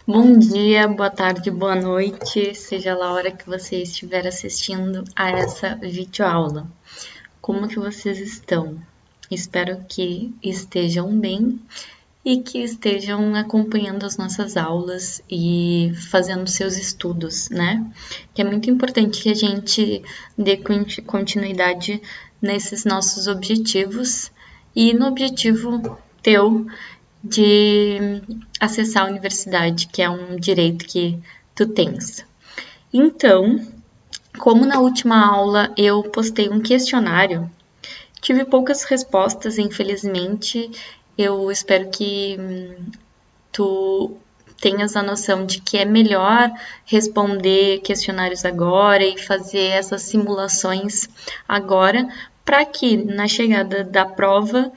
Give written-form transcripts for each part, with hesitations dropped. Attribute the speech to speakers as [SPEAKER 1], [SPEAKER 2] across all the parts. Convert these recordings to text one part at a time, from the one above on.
[SPEAKER 1] Bom dia, boa tarde, boa noite, seja lá a hora que você estiver assistindo a essa videoaula. Como que vocês estão? Espero que estejam bem e que estejam acompanhando as nossas aulas e fazendo seus estudos, né? Que é muito importante que a gente dê continuidade nesses nossos objetivos e no objetivo teu de acessar a universidade, que é um direito que tu tens. Então, como na última aula eu postei um questionário, tive poucas respostas, infelizmente. Eu espero que tu tenhas a noção de que é melhor responder questionários agora e fazer essas simulações agora, para que na chegada da prova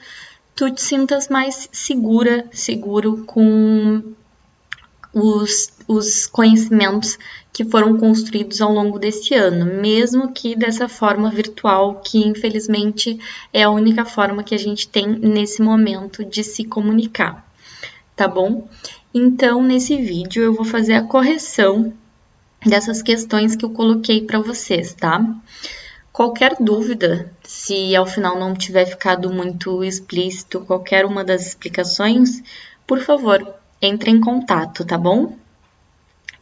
[SPEAKER 1] tu te sintas mais seguro com os conhecimentos que foram construídos ao longo deste ano, mesmo que dessa forma virtual, que infelizmente é a única forma que a gente tem nesse momento de se comunicar, tá bom? Então, nesse vídeo eu vou fazer a correção dessas questões que eu coloquei para vocês, tá? Qualquer dúvida, se ao final não tiver ficado muito explícito qualquer uma das explicações, por favor, entre em contato, tá bom?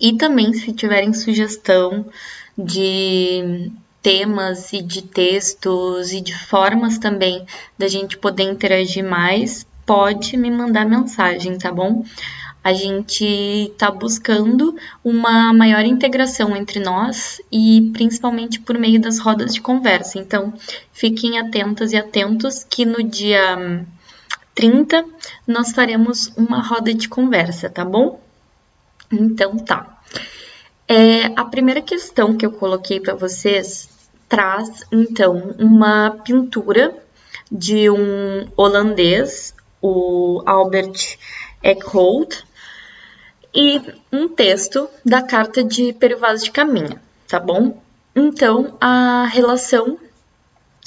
[SPEAKER 1] E também, se tiverem sugestão de temas e de textos e de formas também da gente poder interagir mais, pode me mandar mensagem, tá bom? A gente está buscando uma maior integração entre nós e principalmente por meio das rodas de conversa. Então, fiquem atentas e atentos que no dia 30 nós faremos uma roda de conversa, tá bom? Então, tá. A primeira questão que eu coloquei para vocês traz, então, uma pintura de um holandês, o Albert Eckholt, e um texto da carta de Pero Vaz de Caminha, tá bom? Então, a relação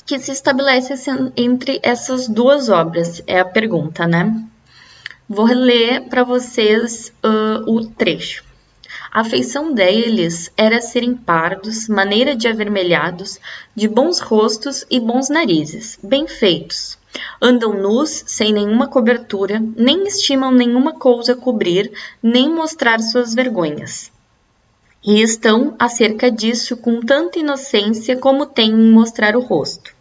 [SPEAKER 1] que se estabelece entre essas duas obras é a pergunta, né? Vou ler para vocês o trecho. A feição deles era serem pardos, maneira de avermelhados, de bons rostos e bons narizes, bem feitos. Andam nus, sem nenhuma cobertura, nem estimam nenhuma cousa cobrir, nem mostrar suas vergonhas. E estão acerca disso com tanta inocência como têm em mostrar o rosto.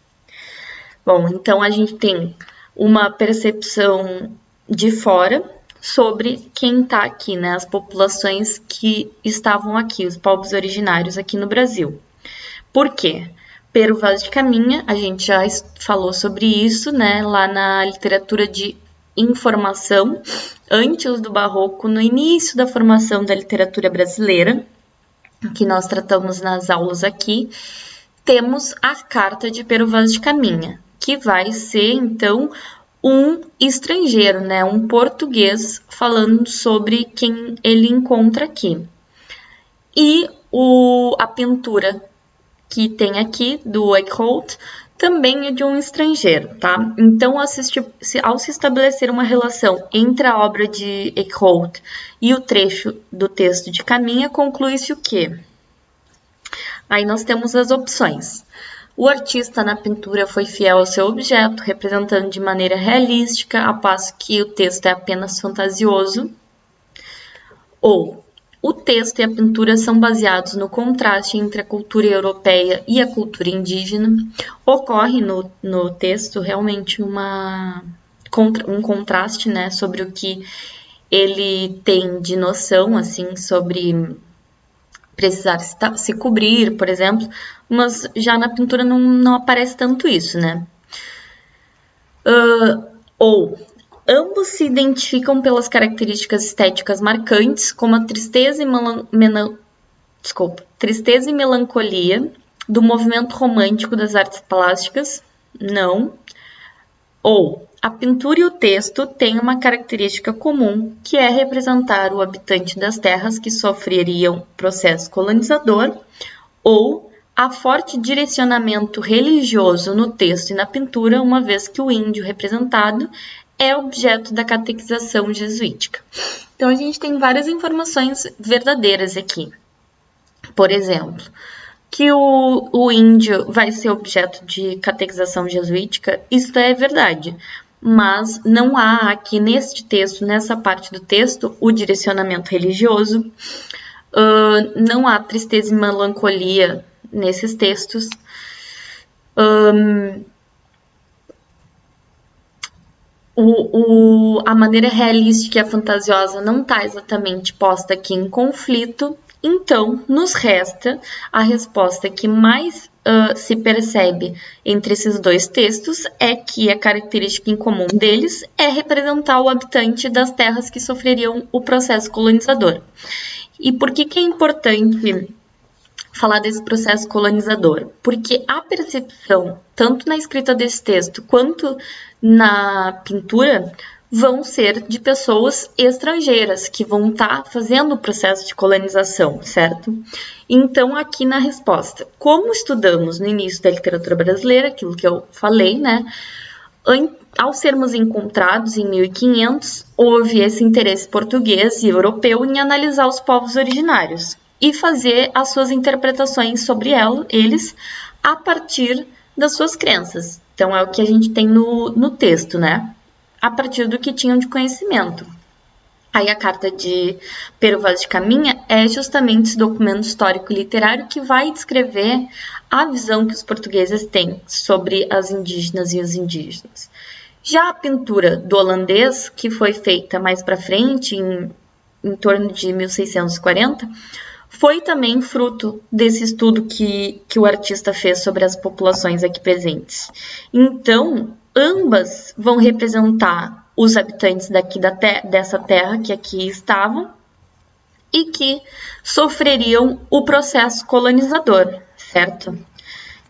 [SPEAKER 1] Bom, então a gente tem uma percepção de fora sobre quem está aqui, né? As populações que estavam aqui, os povos originários aqui no Brasil. Por quê? Pero Vaz de Caminha, a gente já falou sobre isso, né? Lá na literatura de informação, antes do Barroco, no início da formação da literatura brasileira, que nós tratamos nas aulas aqui, temos a Carta de Pero Vaz de Caminha, que vai ser, então, um estrangeiro, né, um português, falando sobre quem ele encontra aqui. E a pintura que tem aqui, do Eckholt, também é de um estrangeiro, tá? Então, ao se estabelecer uma relação entre a obra de Eckholt e o trecho do texto de Caminha, conclui-se o quê? Aí nós temos as opções. O artista na pintura foi fiel ao seu objeto, representando de maneira realística, a passo que o texto é apenas fantasioso. Ou o texto e a pintura são baseados no contraste entre a cultura europeia e a cultura indígena. Ocorre no texto realmente um contraste, né, sobre o que ele tem de noção, assim, sobre precisar se cobrir, por exemplo, mas já na pintura não aparece tanto isso, né? Ou ambos se identificam pelas características estéticas marcantes, como a tristeza e melancolia do movimento romântico das artes plásticas? Não. Ou a pintura e o texto têm uma característica comum, que é representar o habitante das terras que sofreriam processo colonizador, ou há forte direcionamento religioso no texto e na pintura, uma vez que o índio representado é objeto da catequização jesuítica. Então, a gente tem várias informações verdadeiras aqui. Por exemplo, que o índio vai ser objeto de catequização jesuítica, isso é verdade. Mas não há aqui neste texto, nessa parte do texto, o direcionamento religioso. Não há tristeza e melancolia nesses textos. A maneira realística e a fantasiosa não está exatamente posta aqui em conflito, então nos resta a resposta que mais se percebe entre esses dois textos é que a característica em comum deles é representar o habitante das terras que sofreriam o processo colonizador. E por que é importante falar desse processo colonizador? Porque a percepção, tanto na escrita desse texto quanto na pintura, vão ser de pessoas estrangeiras que vão estar fazendo o processo de colonização, certo? Então, aqui na resposta, como estudamos no início da literatura brasileira, aquilo que eu falei, né? Ao sermos encontrados em 1500, houve esse interesse português e europeu em analisar os povos originários e fazer as suas interpretações sobre eles a partir das suas crenças. Então, é o que a gente tem no texto, né? A partir do que tinham de conhecimento. Aí a carta de Pero Vaz de Caminha é justamente esse documento histórico e literário que vai descrever a visão que os portugueses têm sobre as indígenas e os indígenas. Já a pintura do holandês, que foi feita mais para frente, em torno de 1640, foi também fruto desse estudo que o artista fez sobre as populações aqui presentes. Então, ambas vão representar os habitantes dessa terra que aqui estavam e que sofreriam o processo colonizador, certo?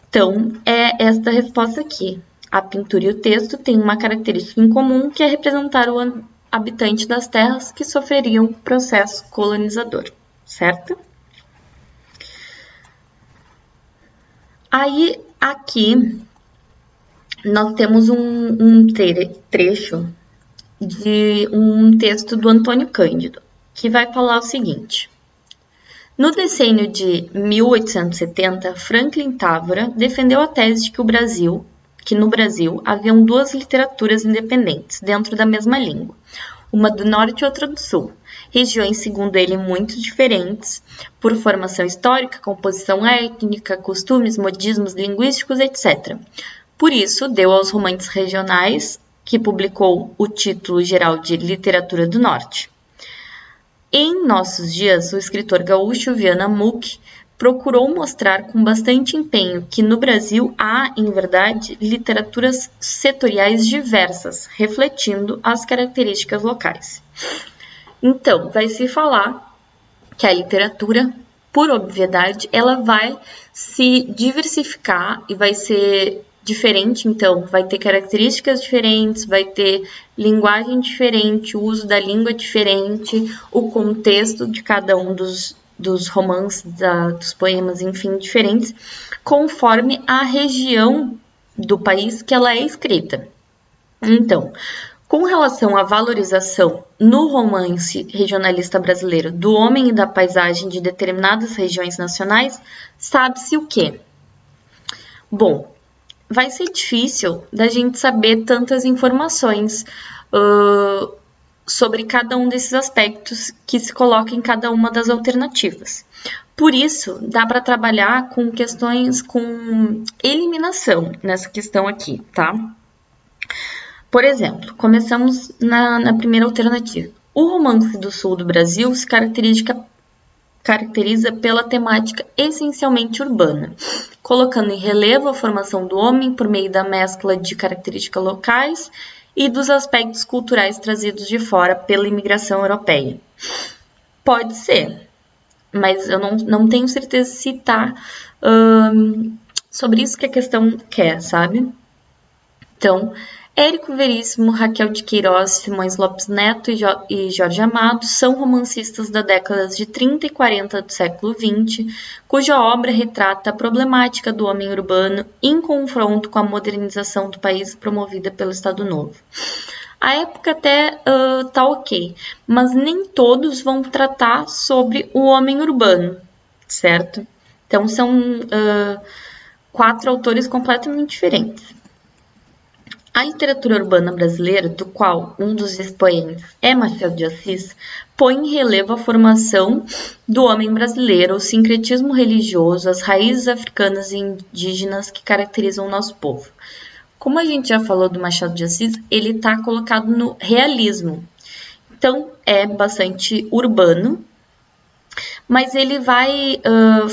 [SPEAKER 1] Então, é esta a resposta aqui. A pintura e o texto têm uma característica em comum, que é representar o habitante das terras que sofreriam o processo colonizador, certo? Aí, aqui, nós temos um trecho de um texto do Antônio Cândido, que vai falar o seguinte. No decênio de 1870, Franklin Távora defendeu a tese de que no Brasil haviam duas literaturas independentes, dentro da mesma língua, uma do norte e outra do sul, regiões, segundo ele, muito diferentes, por formação histórica, composição étnica, costumes, modismos linguísticos, etc. Por isso, deu aos romances regionais, que publicou o título geral de Literatura do Norte. Em nossos dias, o escritor gaúcho Viana Muck procurou mostrar com bastante empenho que no Brasil há, em verdade, literaturas setoriais diversas, refletindo as características locais. Então, vai se falar que a literatura, por obviedade, ela vai se diversificar e vai ser diferente, então, vai ter características diferentes, vai ter linguagem diferente, o uso da língua diferente, o contexto de cada um dos romances, dos poemas, enfim, diferentes, conforme a região do país que ela é escrita. Então, com relação à valorização no romance regionalista brasileiro do homem e da paisagem de determinadas regiões nacionais, sabe-se o quê? Bom, vai ser difícil da gente saber tantas informações sobre cada um desses aspectos que se colocam em cada uma das alternativas. Por isso, dá para trabalhar com questões com eliminação nessa questão aqui, tá? Por exemplo, começamos na primeira alternativa. O romance do sul do Brasil se caracteriza pela temática essencialmente urbana, colocando em relevo a formação do homem por meio da mescla de características locais e dos aspectos culturais trazidos de fora pela imigração europeia. Pode ser, mas eu não tenho certeza se está sobre isso que a questão quer, sabe? Então, Érico Veríssimo, Raquel de Queiroz, Simões Lopes Neto e Jorge Amado são romancistas da décadas de 30 e 40 do século XX, cuja obra retrata a problemática do homem urbano em confronto com a modernização do país promovida pelo Estado Novo. A época até tá ok, mas nem todos vão tratar sobre o homem urbano, certo? Então são 4 autores completamente diferentes. A literatura urbana brasileira, do qual um dos expoentes é Machado de Assis, põe em relevo a formação do homem brasileiro, o sincretismo religioso, as raízes africanas e indígenas que caracterizam o nosso povo. Como a gente já falou do Machado de Assis, ele está colocado no realismo. Então, é bastante urbano, mas ele vai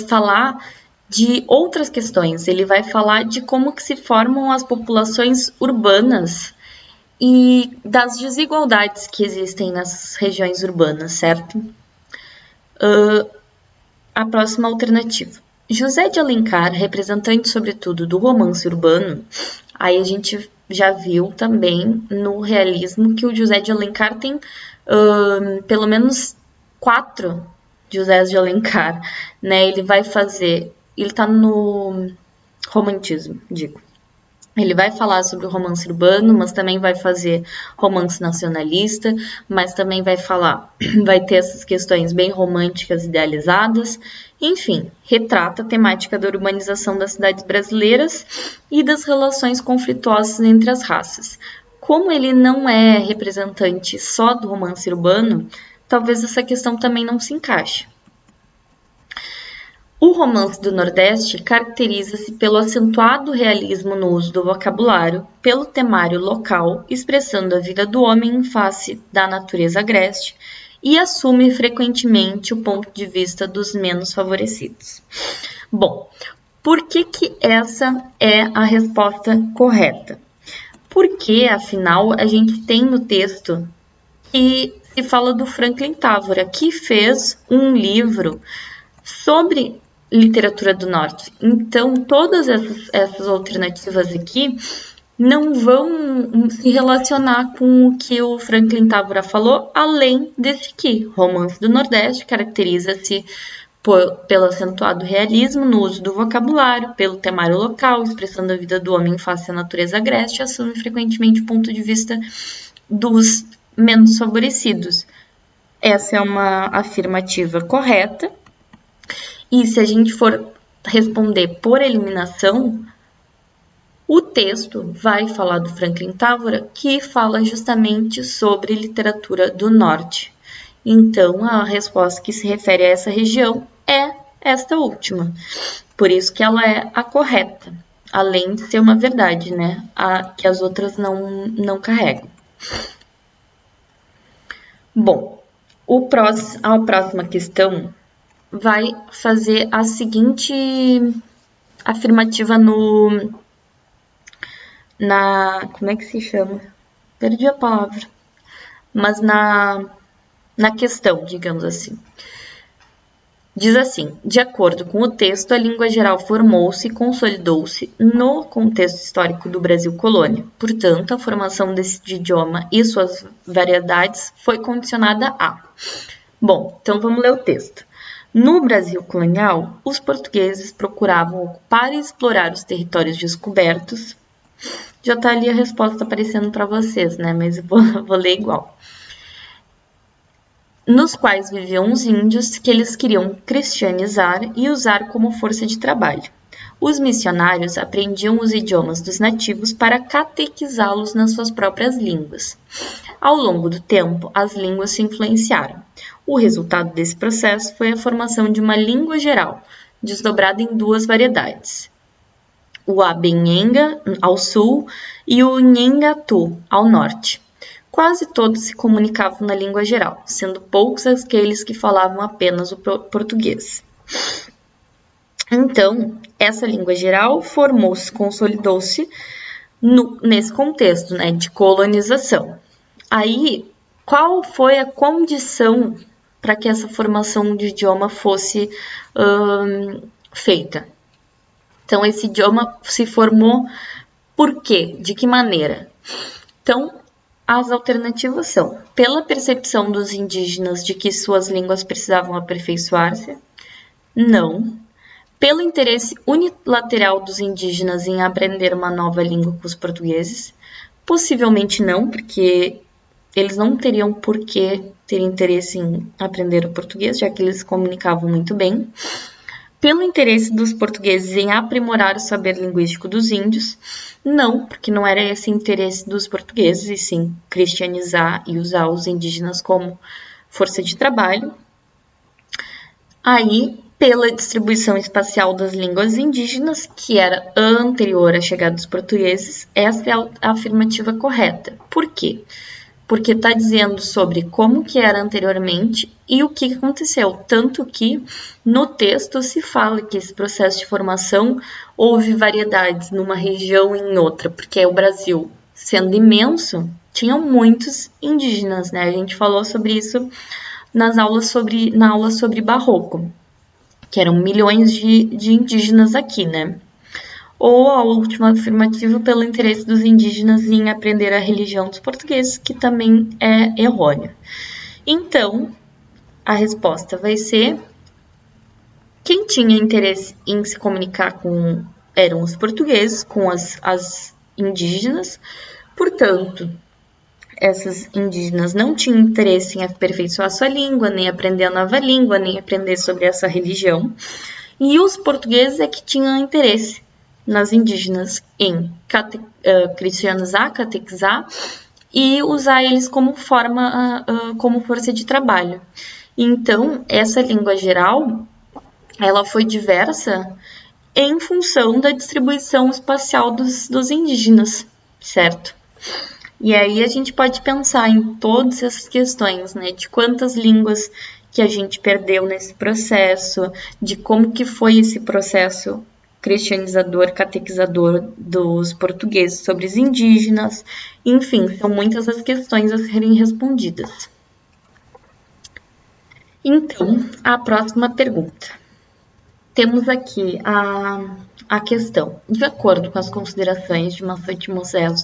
[SPEAKER 1] falar de outras questões. Ele vai falar de como que se formam as populações urbanas e das desigualdades que existem nas regiões urbanas, certo? A próxima alternativa. José de Alencar, representante sobretudo do romance urbano, aí a gente já viu também no realismo que o José de Alencar tem pelo menos 4 José de Alencar, né? Ele vai fazer, ele tá no romantismo, digo. Ele vai falar sobre o romance urbano, mas também vai fazer romance nacionalista, mas também vai falar, vai ter essas questões bem românticas, idealizadas. Enfim, retrata a temática da urbanização das cidades brasileiras e das relações conflituosas entre as raças. Como ele não é representante só do romance urbano, talvez essa questão também não se encaixe. O romance do Nordeste caracteriza-se pelo acentuado realismo no uso do vocabulário, pelo temário local, expressando a vida do homem em face da natureza agreste, e assume frequentemente o ponto de vista dos menos favorecidos. Bom, por que essa é a resposta correta? Porque, afinal, a gente tem no texto que se fala do Franklin Távora, que fez um livro sobre literatura do norte. Então, todas essas alternativas aqui não vão se relacionar com o que o Franklin Távora falou, além desse aqui. Romance do Nordeste caracteriza-se pelo acentuado realismo no uso do vocabulário, pelo temário local, expressando a vida do homem face à natureza agreste, assume frequentemente o ponto de vista dos menos favorecidos. Essa é uma afirmativa correta. E se a gente for responder por eliminação, o texto vai falar do Franklin Távora, que fala justamente sobre literatura do norte. Então, a resposta que se refere a essa região é esta última. Por isso que ela é a correta, além de ser uma verdade, né? Que as outras não carregam. Bom, a próxima questão vai fazer a seguinte afirmativa como é que se chama? Perdi a palavra. Mas na questão, digamos assim. Diz assim: de acordo com o texto, a língua geral formou-se e consolidou-se no contexto histórico do Brasil colônia. Portanto, a formação desse idioma e suas variedades foi condicionada a... Bom, então vamos ler o texto. No Brasil colonial, os portugueses procuravam ocupar e explorar os territórios descobertos. Já está ali a resposta aparecendo para vocês, né? Mas eu vou ler igual. Nos quais viviam os índios que eles queriam cristianizar e usar como força de trabalho. Os missionários aprendiam os idiomas dos nativos para catequizá-los nas suas próprias línguas. Ao longo do tempo, as línguas se influenciaram. O resultado desse processo foi a formação de uma língua geral, desdobrada em 2 variedades. O Abenhenga, ao sul, e o Nhengatu, ao norte. Quase todos se comunicavam na língua geral, sendo poucos aqueles que falavam apenas o português. Então, essa língua geral formou-se, consolidou-se nesse contexto, né, de colonização. Aí, qual foi a condição para que essa formação de idioma fosse feita? Então, esse idioma se formou por quê? De que maneira? Então, as alternativas são: pela percepção dos indígenas de que suas línguas precisavam aperfeiçoar-se? Não. Pelo interesse unilateral dos indígenas em aprender uma nova língua com os portugueses? Possivelmente não, porque eles não teriam por que ter interesse em aprender o português, já que eles se comunicavam muito bem. Pelo interesse dos portugueses em aprimorar o saber linguístico dos índios, não, porque não era esse interesse dos portugueses, e sim cristianizar e usar os indígenas como força de trabalho. Aí, pela distribuição espacial das línguas indígenas, que era anterior à chegada dos portugueses, essa é a afirmativa correta. Por quê? Porque está dizendo sobre como que era anteriormente e o que aconteceu. Tanto que no texto se fala que esse processo de formação houve variedades numa região e em outra, porque o Brasil, sendo imenso, tinham muitos indígenas, né? A gente falou sobre isso na aula sobre barroco, que eram milhões de indígenas aqui, né? Ou a última afirmativa pelo interesse dos indígenas em aprender a religião dos portugueses, que também é errôneo. Então, a resposta vai ser: quem tinha interesse em se comunicar eram os portugueses com as indígenas, portanto, essas indígenas não tinham interesse em aperfeiçoar sua língua, nem aprender a nova língua, nem aprender sobre essa religião, e os portugueses é que tinham interesse nas indígenas em cristianizar, catequizar e usar eles como como força de trabalho. Então, essa língua geral, ela foi diversa em função da distribuição espacial dos indígenas, certo? E aí a gente pode pensar em todas essas questões, né? De quantas línguas que a gente perdeu nesse processo, de como que foi esse processo cristianizador, catequizador dos portugueses sobre os indígenas. Enfim, são muitas as questões a serem respondidas. Então, a próxima pergunta. Temos aqui a questão. De acordo com as considerações de Massoud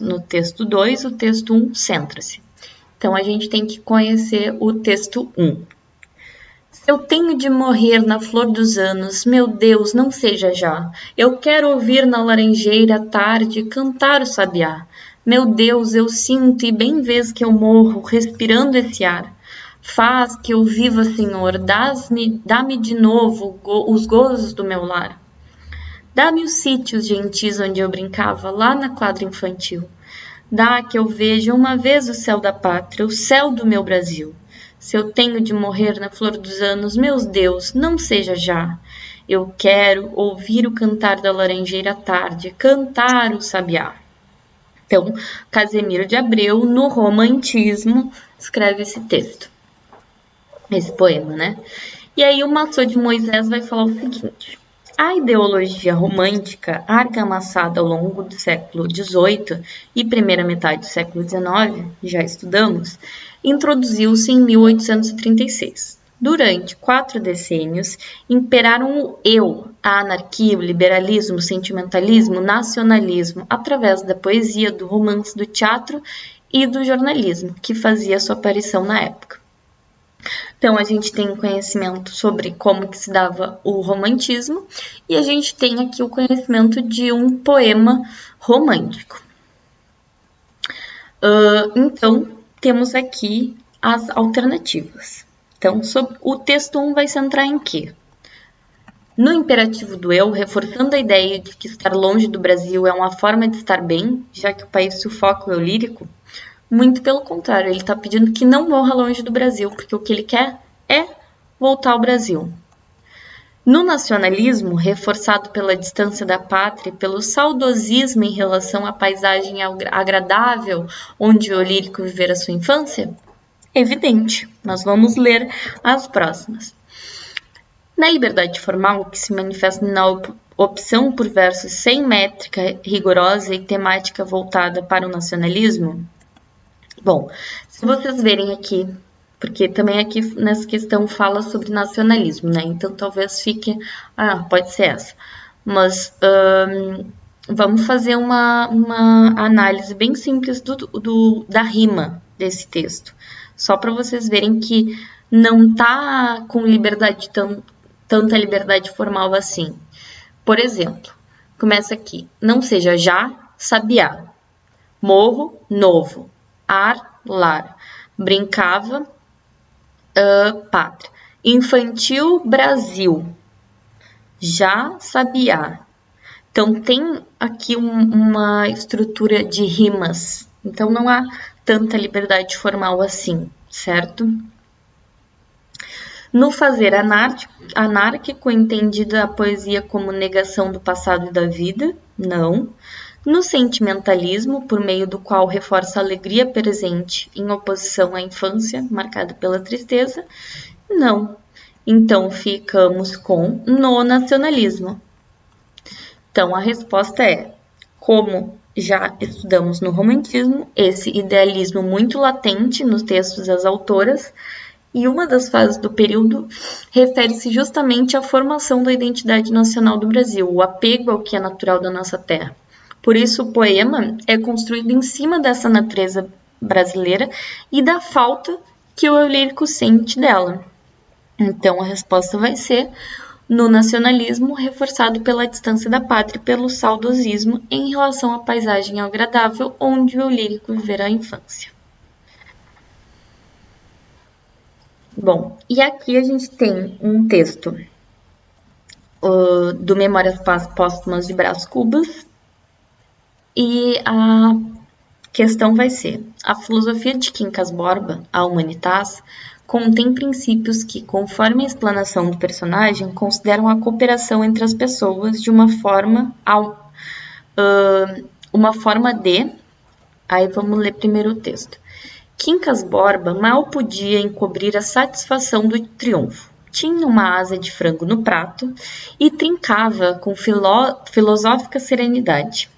[SPEAKER 1] no texto 2, o texto 1 centra-se. Então, a gente tem que conhecer o texto 1. Se eu tenho de morrer na flor dos anos, meu Deus, não seja já. Eu quero ouvir na laranjeira à tarde cantar o sabiá. Meu Deus, eu sinto e bem vês que eu morro respirando esse ar. Faz que eu viva, Senhor, dá-me de novo os gozos do meu lar. Dá-me os sítios gentis onde eu brincava, lá na quadra infantil. Dá que eu veja uma vez o céu da pátria, o céu do meu Brasil. Se eu tenho de morrer na flor dos anos, meus Deus, não seja já. Eu quero ouvir o cantar da laranjeira à tarde, cantar o sabiá. Então, Casemiro de Abreu, no Romantismo, escreve esse texto, esse poema, né? E aí o Massoud de Moisés vai falar o seguinte: a ideologia romântica, argamassada ao longo do século XVIII e primeira metade do século XIX, já estudamos, introduziu-se em 1836. Durante 4 decênios, imperaram o eu, a anarquia, o liberalismo, o sentimentalismo, o nacionalismo, através da poesia, do romance, do teatro e do jornalismo, que fazia sua aparição na época. Então, a gente tem conhecimento sobre como que se dava o romantismo e a gente tem aqui o conhecimento de um poema romântico. Então, temos aqui as alternativas. Então, o texto 1 vai centrar em quê? No imperativo do eu, reforçando a ideia de que estar longe do Brasil é uma forma de estar bem, já que o país sufoca o eu lírico, muito pelo contrário, ele está pedindo que não morra longe do Brasil, porque o que ele quer é voltar ao Brasil. No nacionalismo, reforçado pela distância da pátria e pelo saudosismo em relação à paisagem agradável onde o lírico vivera sua infância, evidente, nós vamos ler as próximas. Na liberdade formal, que se manifesta na opção por versos sem métrica rigorosa e temática voltada para o nacionalismo. Bom, se vocês verem aqui, porque também aqui nessa questão fala sobre nacionalismo, né? Então talvez fique, pode ser essa. Mas vamos fazer uma análise bem simples da rima desse texto, só para vocês verem que não tá com liberdade tanta liberdade formal assim. Por exemplo, começa aqui: não seja já, sabiá. Morro, novo. Ar, lar. Brincava, pátria. Infantil, Brasil. Já, sabiá. Então, tem aqui uma estrutura de rimas. Então, não há tanta liberdade formal assim, certo? No fazer anárquico, entendida a poesia como negação do passado e da vida? Não. No sentimentalismo, por meio do qual reforça a alegria presente em oposição à infância, marcada pela tristeza? Não. Então, ficamos com no nacionalismo. Então, a resposta é, como já estudamos no romantismo, esse idealismo muito latente nos textos das autoras, e uma das fases do período refere-se justamente à formação da identidade nacional do Brasil, o apego ao que é natural da nossa terra. Por isso, o poema é construído em cima dessa natureza brasileira e da falta que o eu lírico sente dela. Então, a resposta vai ser no nacionalismo, reforçado pela distância da pátria e pelo saudosismo em relação à paisagem agradável onde o eu lírico viverá a infância. Bom, e aqui a gente tem um texto do Memórias Póstumas de Brás Cubas, e a questão vai ser: a filosofia de Quincas Borba, a Humanitas, contém princípios que, conforme a explanação do personagem, consideram a cooperação entre as pessoas de uma forma de... Aí vamos ler primeiro o texto. Quincas Borba mal podia encobrir a satisfação do triunfo. Tinha uma asa de frango no prato e trincava com filosófica serenidade.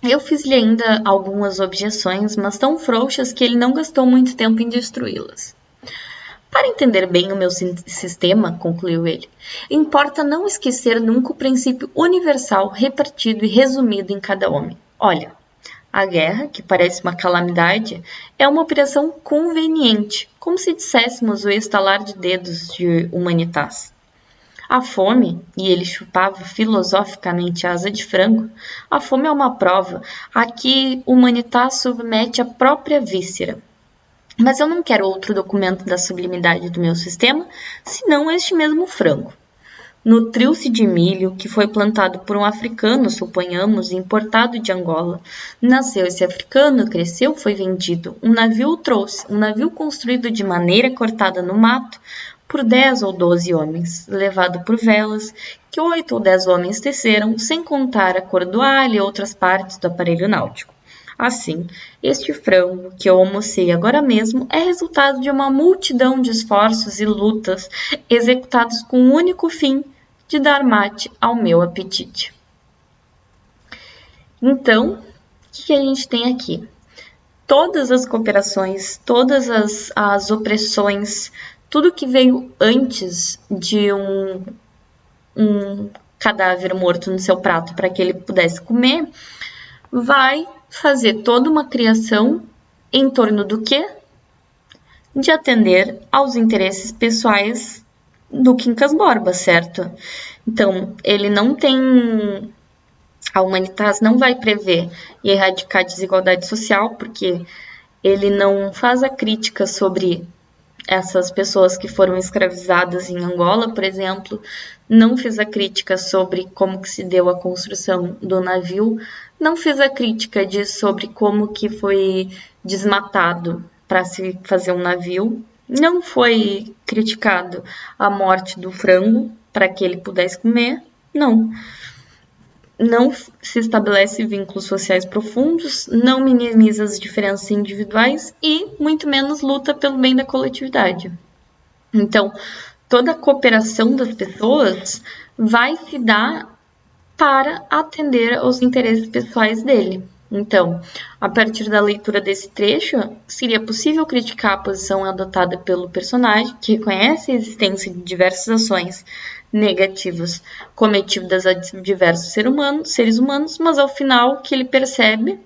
[SPEAKER 1] Eu fiz-lhe ainda algumas objeções, mas tão frouxas que ele não gastou muito tempo em destruí-las. Para entender bem o meu sistema, concluiu ele, importa não esquecer nunca o princípio universal, repartido e resumido em cada homem. Olha, a guerra, que parece uma calamidade, é uma operação conveniente, como se disséssemos o estalar de dedos de Humanitas. A fome, e ele chupava filosoficamente a asa de frango, a fome é uma prova a que Humanitas submete a própria víscera. Mas eu não quero outro documento da sublimidade do meu sistema, senão este mesmo frango. Nutriu-se de milho que foi plantado por um africano, suponhamos, importado de Angola. Nasceu esse africano, cresceu, foi vendido. Um navio o trouxe, um navio construído de maneira cortada no mato por 10 ou 12 homens, levado por velas, que 8 ou 10 homens teceram, sem contar a cordoalha e outras partes do aparelho náutico. Assim, este frango que eu almocei agora mesmo é resultado de uma multidão de esforços e lutas executados com o único fim de dar mate ao meu apetite. Então, o que a gente tem aqui? Todas as cooperações, todas as opressões, tudo que veio antes de um cadáver morto no seu prato para que ele pudesse comer, vai fazer toda uma criação em torno do quê? De atender aos interesses pessoais do Quincas Borba, certo? Então, ele não tem... A Humanitas não vai prever e erradicar a desigualdade social, porque ele não faz a crítica sobre essas pessoas que foram escravizadas em Angola, por exemplo, não fez a crítica sobre como que se deu a construção do navio, não fez a crítica sobre como que foi desmatado para se fazer um navio, não foi criticado a morte do frango para que ele pudesse comer, não se estabelece vínculos sociais profundos, não minimiza as diferenças individuais e, muito menos, luta pelo bem da coletividade. Então, toda a cooperação das pessoas vai se dar para atender aos interesses pessoais dele. Então, a partir da leitura desse trecho, seria possível criticar a posição adotada pelo personagem, que reconhece a existência de diversas ações negativas cometidas a diversos seres humanos, mas ao final o que ele percebe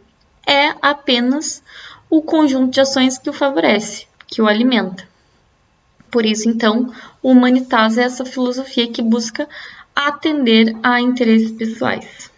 [SPEAKER 1] é apenas o conjunto de ações que o favorece, que o alimenta. Por isso, então, o Humanitas é essa filosofia que busca atender a interesses pessoais.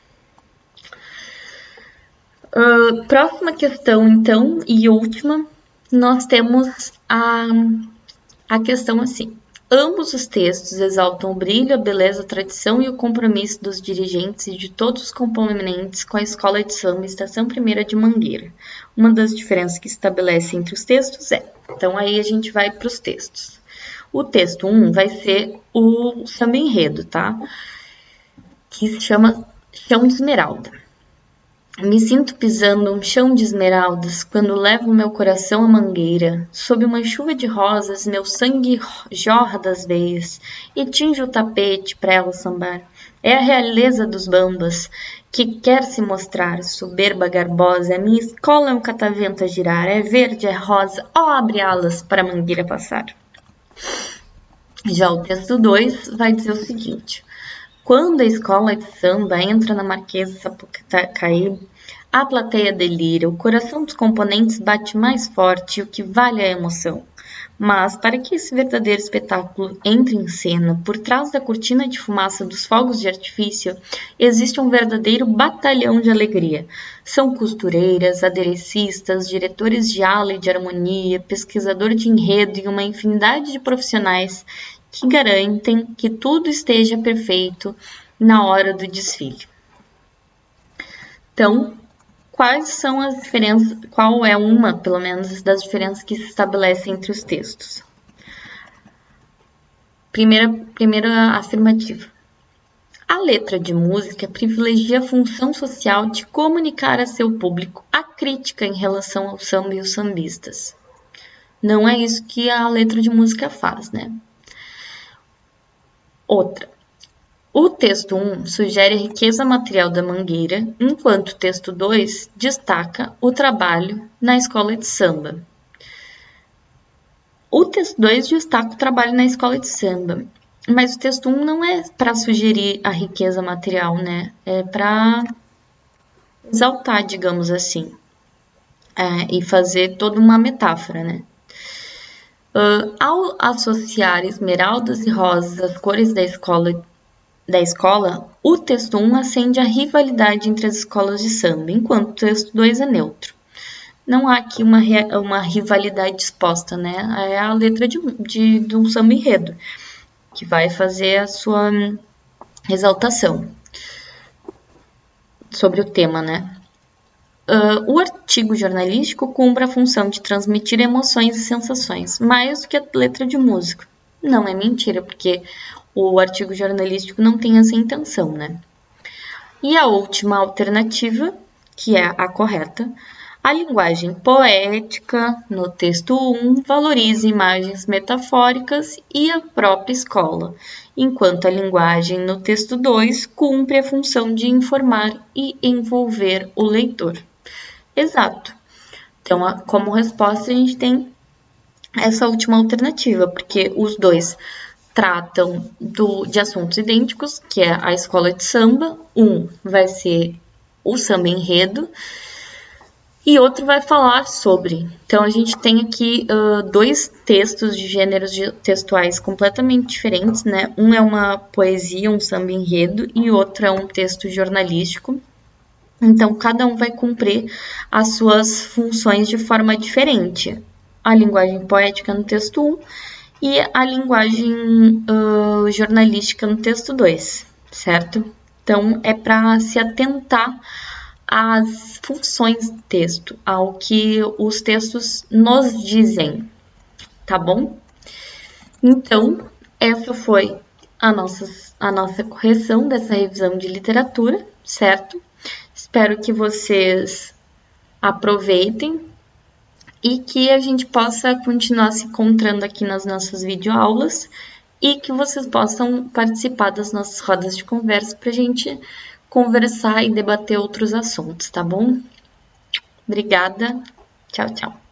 [SPEAKER 1] Próxima questão, então, e última, nós temos a questão assim. Ambos os textos exaltam o brilho, a beleza, a tradição e o compromisso dos dirigentes e de todos os componentes com a Escola de Samba Estação Primeira de Mangueira. Uma das diferenças que se estabelece entre os textos é... Então, aí a gente vai para os textos. O texto 1 vai ser o samba enredo, tá? Que se chama Chão de Esmeralda. Me sinto pisando um chão de esmeraldas quando levo meu coração à mangueira. Sob uma chuva de rosas, meu sangue jorra das veias e tinge o tapete para ela sambar. É a realeza dos bambas que quer se mostrar, soberba garbosa. A minha escola é um catavento a girar, é verde, é rosa, ó, abre alas para a mangueira passar. Já o texto 2 vai dizer o seguinte. Quando a escola de samba entra na Marquesa Sapucaí, a plateia delira, o coração dos componentes bate mais forte e o que vale é a emoção. Mas, para que esse verdadeiro espetáculo entre em cena, por trás da cortina de fumaça dos fogos de artifício, existe um verdadeiro batalhão de alegria. São costureiras, aderecistas, diretores de ala e de harmonia, pesquisador de enredo e uma infinidade de profissionais que garantem que tudo esteja perfeito na hora do desfile. Então, quais são as diferenças, qual é uma, pelo menos, das diferenças que se estabelecem entre os textos? Primeira afirmativa. A letra de música privilegia a função social de comunicar a seu público a crítica em relação ao samba e os sambistas. Não é isso que a letra de música faz, né? Outra. O texto 1 sugere a riqueza material da mangueira, enquanto o texto 2 destaca o trabalho na escola de samba. O texto 2 destaca o trabalho na escola de samba, mas o texto 1 não é para sugerir a riqueza material, né? É para exaltar, digamos assim, e fazer toda uma metáfora, né? Ao associar esmeraldas e rosas às cores da escola, o texto 1 acende a rivalidade entre as escolas de samba, enquanto o texto 2 é neutro. Não há aqui uma rivalidade exposta, né? É a letra de um samba enredo, que vai fazer a sua exaltação sobre o tema, né? O artigo jornalístico cumpre a função de transmitir emoções e sensações, mais do que a letra de música. Não é mentira, porque o artigo jornalístico não tem essa intenção, né? E a última alternativa, que é a correta, a linguagem poética no texto 1 valoriza imagens metafóricas e a própria escola, enquanto a linguagem no texto 2 cumpre a função de informar e envolver o leitor. Exato. Então, como resposta, a gente tem essa última alternativa, porque os dois tratam de assuntos idênticos, que é a escola de samba. Um vai ser o samba enredo e outro vai falar sobre. Então, a gente tem aqui dois textos de gêneros textuais completamente diferentes, né? Um é uma poesia, um samba enredo, e outro é um texto jornalístico. Então, cada um vai cumprir as suas funções de forma diferente. A linguagem poética no texto 1 e a linguagem jornalística no texto 2, certo? Então, é para se atentar às funções do texto, ao que os textos nos dizem, tá bom? Então, essa foi a nossa correção dessa revisão de literatura, certo? Espero que vocês aproveitem e que a gente possa continuar se encontrando aqui nas nossas videoaulas e que vocês possam participar das nossas rodas de conversa para a gente conversar e debater outros assuntos, tá bom? Obrigada. Tchau, tchau.